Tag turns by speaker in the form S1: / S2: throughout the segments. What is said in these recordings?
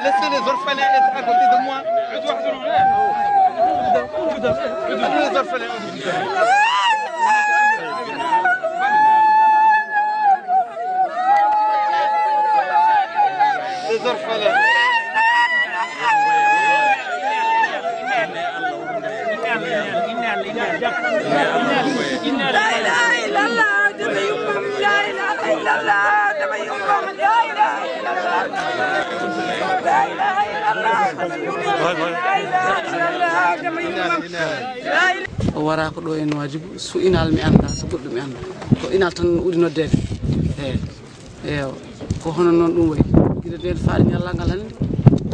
S1: Laissez les orphelins être à côté de moi. Les orphelins. Les orphelins.
S2: wara ko do en wajibu su inal mi anda so goddo mi anda ko inal tan udi noddede ko hono non dum way gida den faari nyalla ngal hande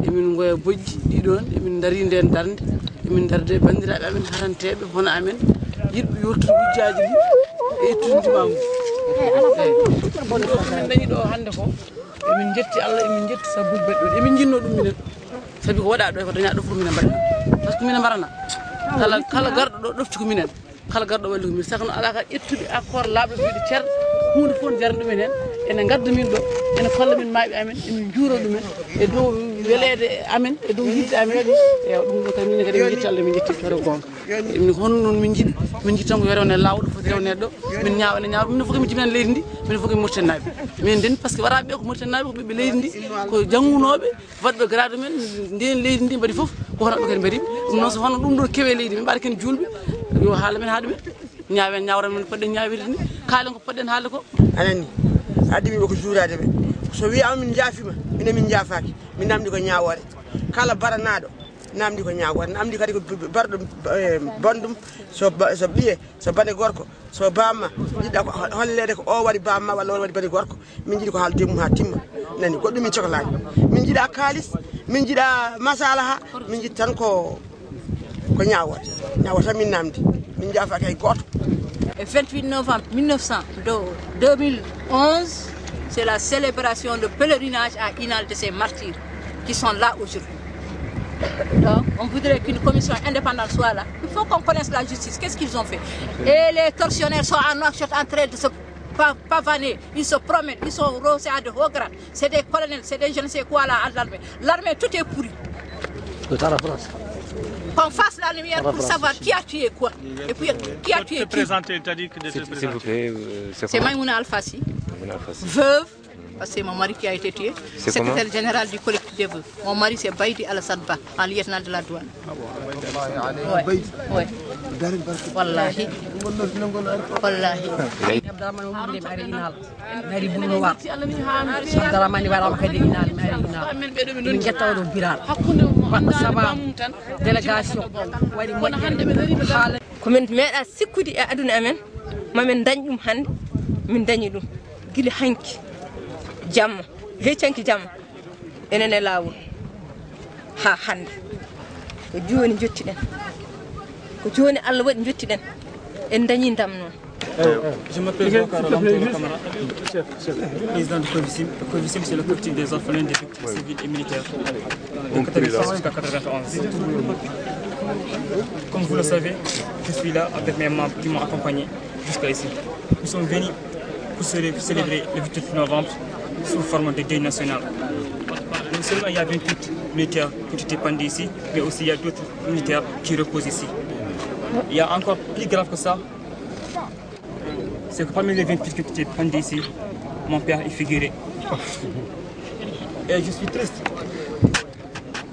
S2: emin ngoya bojji didon emin dari den darnde emin darde bandirabe amen harantebe hono amen yidbe yurtu bujjaaji e tundi mam min dañi do hande ko emin jetti Allah emin jetti sabul beddo emin jinno dum minen sabi ko wada do ko daña do fu minen barna parce que minen barana kala gardo do dofti ko minen kala gardo walli ko min sakno ala ka ettude accord labdo fiide cer hunde fon jarno minen ene gaddo min do ene kolla min maabe amen emin juuro dum e do welede amen e do yidde amen e dum do kam min kadi min jetti Allah min jetti tore gonga min hono non min jidi min jittan ko yorone lawdo foti rewne do min ñaawene ñaaw min foki mi jimen leydi ndi min foki murtenabe min den parce que warabe ko murtenabe ko be leydi ndi ko jangunobe wadbe grade men den leydi ndi bari fof ko hono be kadi bari dum non so hono dum do kewe leydi min bar ken julbe yo haala men haade men ñaawen ñawran men podden ñaawirde ni kaalen ko podden haalde ko
S3: anani adimi ko juurade be so wi am min jaafima ina min jaafaaki min namdi ko ñaawore kala baranado namdi ko ñaawore namdi kadi ko bardo bandum so biye so bane gorko so bamma jidda ko hollede ko o wari bamma walla o wari bane gorko min jidi ko haalde mum ha timma nani goddo min cokolaaji min jida kalis min jida masalaha min jidi tan ko ñaawore ñaawore min namdi min jaafaaki ay goto.
S4: Le 28 novembre 2011, c'est la célébration de pèlerinage à Inal de ces martyrs qui sont là aujourd'hui. Donc, on voudrait qu'une commission indépendante soit là. Il faut qu'on connaisse la justice. Qu'est-ce qu'ils ont fait? Et les tortionnaires sont en train de se pavaner. Ils se promènent, ils sont rosés à de hauts grades. C'est des colonels, c'est des je ne sais quoi là à l'armée. L'armée, tout est pourri. Qu'on fasse la lumière pour savoir qui a tué quoi. Et puis qui a tué qui.
S5: S'il vous plaît,
S4: c'est Maïmouna Alfassi, veuve, parce que c'est mon mari qui a été tué, secrétaire général du collectif des veuves. Mon mari c'est Baïdi Alassane Ba, en lieutenant de la douane. Oui. Ouais. Wallahi. Wallahi.
S6: komin meeɗa sikkude e aduna amen mamin dañ ɗum hande min dañi ɗum guila hanki jamma heccanki jamma enen e lawol ha hande ko joni jottiɗen ko joni Allah waɗi jottiɗen en dañi ndam noon.
S7: Je m'appelle Bokar Lamtouro Camara, président du COVICIM. Le COVICIM, c'est le collectif des orphelins des victimes civiles et militaires de 1986 jusqu'à 1991. Comme vous le savez, je suis là avec mes membres qui m'ont accompagné jusqu'à ici. Nous sommes venus pour célébrer le 28 novembre sous forme de deuil national. Non seulement il y a 28 militaires qui ont été pendus ici, mais aussi il y a d'autres militaires qui reposent ici. Il y a encore plus grave que ça, c'est que parmi les 28 qui ont été pendus ici, mon père est figuré. Et je suis triste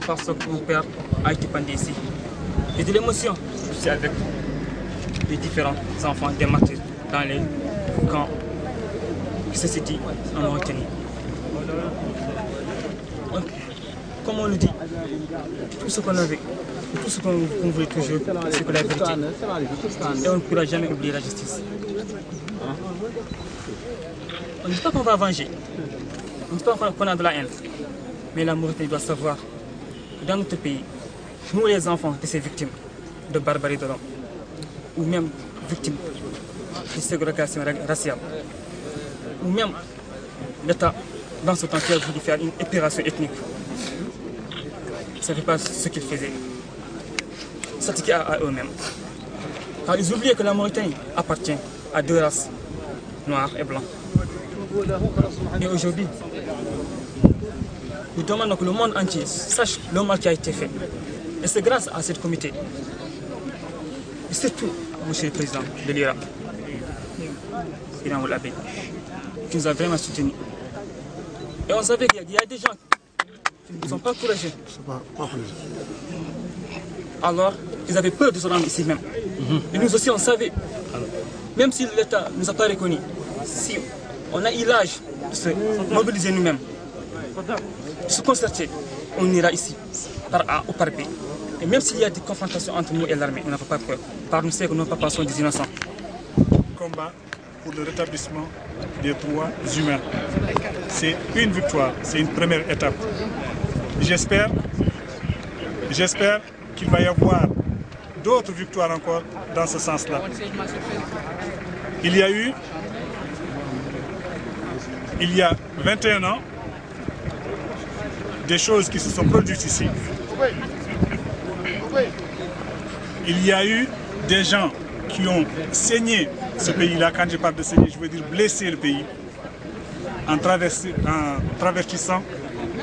S7: parce que mon père a été pendu ici. Et de l'émotion, je suis avec les différents enfants des martyrs dans les camps qui se situent en Mauritanie. Donc, comme on nous dit, tout ce qu'on avait, tout ce qu'on voulait toujours, c'est que la vérité. Et on ne pourra jamais oublier la justice. On ne dit pas qu'on va venger, on ne dit pas qu'on a de la haine, mais la Mauritanie doit savoir que dans notre pays, nous les enfants de ces victimes de barbarie de l'homme, ou même victimes de ségrégation raciale, ou même l'État dans ce temps qui a voulu faire une épuration ethnique. Ils ne savaient pas ce qu'ils faisaient. S'attaquer à eux-mêmes. Car ils oubliaient que la Mauritanie appartient à deux races, noirs et blancs. Et aujourd'hui, nous demandons que le monde entier sache le mal qui a été fait. Et c'est grâce à ce comité, et surtout, monsieur le président de l'IRA, Iran Oulabé, qui nous a vraiment soutenus. Et on savait qu'il y a des gens qui ne sont pas courageux. Alors, ils avaient peur de se rendre ici même. Et nous aussi, on savait, même si l'État ne nous a pas reconnus, si on a eu l'âge de se mobiliser nous-mêmes, de se concerter, on ira ici, par A ou par B. Et même s'il y a des confrontations entre nous et l'armée, on n'a pas peur, car nous savons que nos papas sont des innocents.
S8: Combat pour le rétablissement des droits humains. C'est une victoire, c'est une première étape. J'espère qu'il va y avoir d'autres victoires encore dans ce sens-là. Il y a 21 ans, des choses qui se sont produites ici. Il y a eu des gens qui ont saigné ce pays-là. Quand je parle de saigner, je veux dire blesser le pays en traversant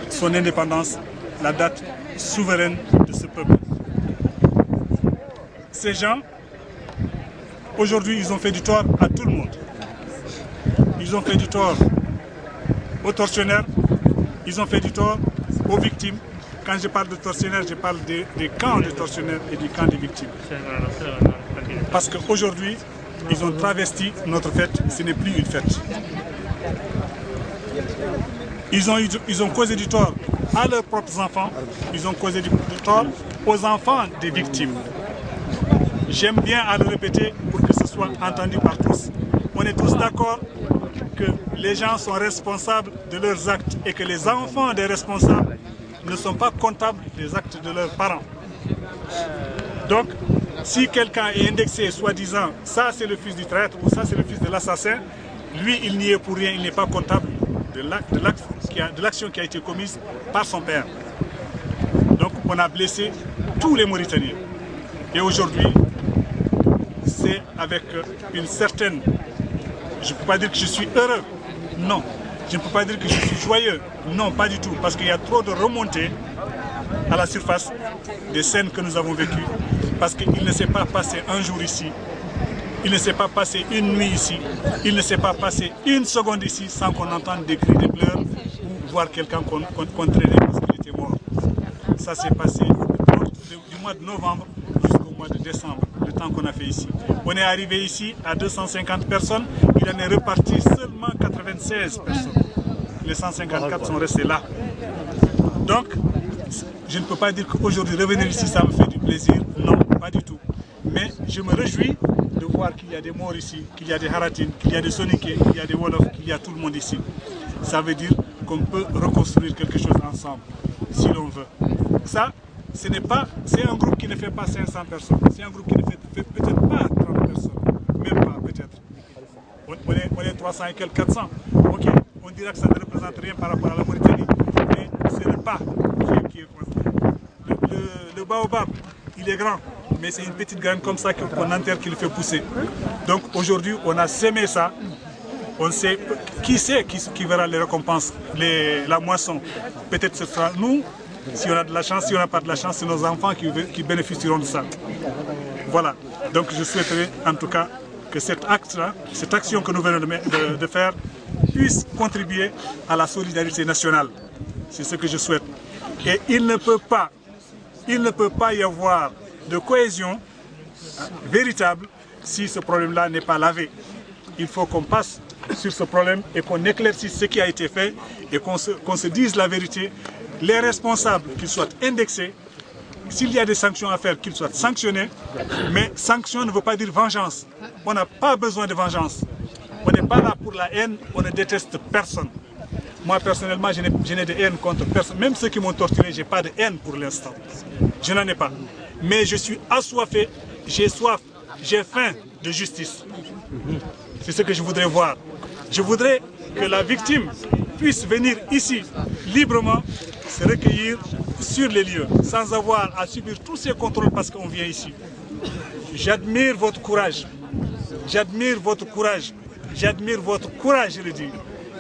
S8: son indépendance, la date souveraine de ce peuple. Ces gens, aujourd'hui, ils ont fait du tort à tout le monde. Ils ont fait du tort aux tortionnaires, ils ont fait du tort aux victimes. Quand je parle de tortionnaires, je parle des camps de tortionnaires et des camps des victimes. Parce qu'aujourd'hui, ils ont travesti notre fête, ce n'est plus une fête. Ils ont causé du tort à leurs propres enfants, ils ont causé du tort aux enfants des victimes. J'aime bien à le répéter pour que ce soit entendu par tous. On est tous d'accord que les gens sont responsables de leurs actes et que les enfants des responsables ne sont pas comptables des actes de leurs parents. Donc, si quelqu'un est indexé soi-disant, ça c'est le fils du traître ou ça c'est le fils de l'assassin, lui il n'y est pour rien, il n'est pas comptable de l'action qui a été commise par son père. Donc on a blessé tous les Mauritaniens. Et aujourd'hui, c'est avec une certaine... Je ne peux pas dire que je suis heureux, non. Je ne peux pas dire que je suis joyeux, non, pas du tout. Parce qu'il y a trop de remontées à la surface des scènes que nous avons vécues. Parce qu'il ne s'est pas passé un jour ici, il ne s'est pas passé une nuit ici, il ne s'est pas passé une seconde ici sans qu'on entende des cris, des pleurs ou voir quelqu'un qu'on traînait parce qu'il était mort. Ça s'est passé du mois de novembre jusqu'au mois de décembre, le temps qu'on a fait ici. On est arrivé ici à 250 personnes, il en est reparti seulement 96 personnes. Les 154 sont restés là. Donc, je ne peux pas dire qu'aujourd'hui revenir ici ça me fait du plaisir, non, pas du tout. Mais je me réjouis de voir qu'il y a des morts ici, qu'il y a des Haratines, qu'il y a des Soniké, qu'il y a des Wolofs, qu'il y a tout le monde ici. Ça veut dire qu'on peut reconstruire quelque chose ensemble, si l'on veut. Ça, c'est un groupe qui ne fait pas 500 personnes, c'est un groupe qui ne fait peut-être pas 30 personnes, même pas peut-être. On est 300 et quelques 400. Ok, on dirait que ça ne représente rien par rapport à la Mauritanie, mais c'est le pas qui est le baobab, il est grand, mais c'est une petite graine comme ça qu'on enterre qui le fait pousser. Donc aujourd'hui, on a sémé ça. On sait qui verra les récompenses, la moisson. Peut-être ce sera nous, si on a de la chance, si on n'a pas de la chance, c'est nos enfants qui bénéficieront de ça. Voilà. Donc je souhaiterais en tout cas que cet acte-là, cette action que nous venons de faire, puisse contribuer à la solidarité nationale. C'est ce que je souhaite. Et il ne peut pas y avoir de cohésion véritable si ce problème-là n'est pas lavé. Il faut qu'on passe sur ce problème et qu'on éclaircisse ce qui a été fait et qu'on se dise la vérité. Les responsables, qu'ils soient indexés, s'il y a des sanctions à faire, qu'ils soient sanctionnés, mais sanction ne veut pas dire vengeance. On n'a pas besoin de vengeance. On n'est pas là pour la haine, on ne déteste personne. Moi personnellement, je n'ai de haine contre personne. Même ceux qui m'ont torturé, je n'ai pas de haine pour l'instant. Je n'en ai pas. Mais je suis assoiffé, j'ai soif, j'ai faim de justice. C'est ce que je voudrais voir. Je voudrais que la victime puisse venir ici librement, se recueillir sur les lieux, sans avoir à subir tous ces contrôles parce qu'on vient ici. J'admire votre courage. J'admire votre courage. J'admire votre courage, je le dis.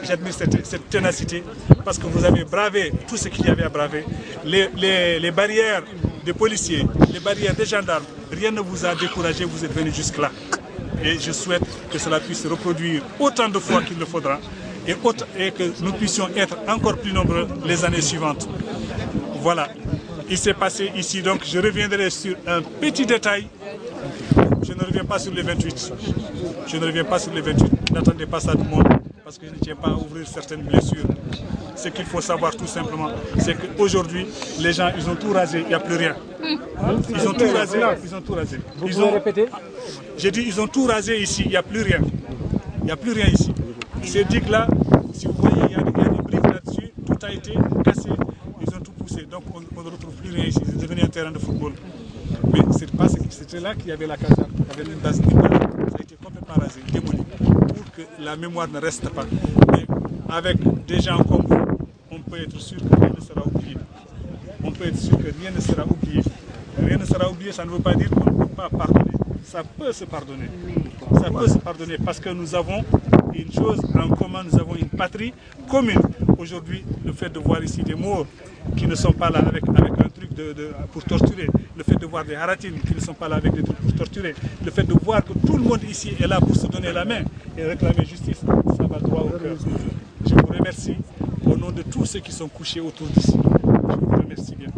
S8: J'admire cette ténacité parce que vous avez bravé tout ce qu'il y avait à braver. Les barrières des policiers, les barrières des gendarmes, rien ne vous a découragé, vous êtes venus jusque-là. Et je souhaite que cela puisse se reproduire autant de fois qu'il le faudra et que nous puissions être encore plus nombreux les années suivantes. Voilà, il s'est passé ici, donc je reviendrai sur un petit détail. Je ne reviens pas sur les 28. Je ne reviens pas sur les 28. N'attendez pas ça du monde, parce que je ne tiens pas à ouvrir certaines blessures. Ce qu'il faut savoir tout simplement, c'est qu'aujourd'hui, les gens, ils ont tout rasé, il n'y a plus rien. Ils ont tout rasé, ils ont tout rasé.
S9: Vous pouvez répéter?
S8: J'ai dit, ils ont tout rasé ici, il n'y a plus rien. Il n'y a plus rien ici. Ces digues-là, si vous voyez, il y a des briques là-dessus, tout a été cassé, ils ont tout poussé. Donc on ne retrouve plus rien ici, c'est devenu un terrain de football. Mais c'était là qu'il y avait la caserne, il y avait une base de ça a été complètement rasé, démoli, pour que la mémoire ne reste pas. Mais avec des gens comme vous, on peut être sûr que rien ne sera oublié. On peut être sûr que rien ne sera oublié. Rien ne sera oublié, ça ne veut pas dire qu'on ne peut pas pardonner. Ça peut se pardonner. Ça peut se pardonner parce que nous avons une chose en commun, nous avons une patrie commune. Aujourd'hui, le fait de voir ici des morts qui ne sont pas là avec un truc pour torturer, le fait de voir des haratines qui ne sont pas là avec des trucs pour torturer, le fait de voir que tout le monde ici est là pour se donner la main et réclamer justice, ça va droit au cœur. Je vous remercie au nom de tous ceux qui sont couchés autour d'ici. Je vous remercie bien.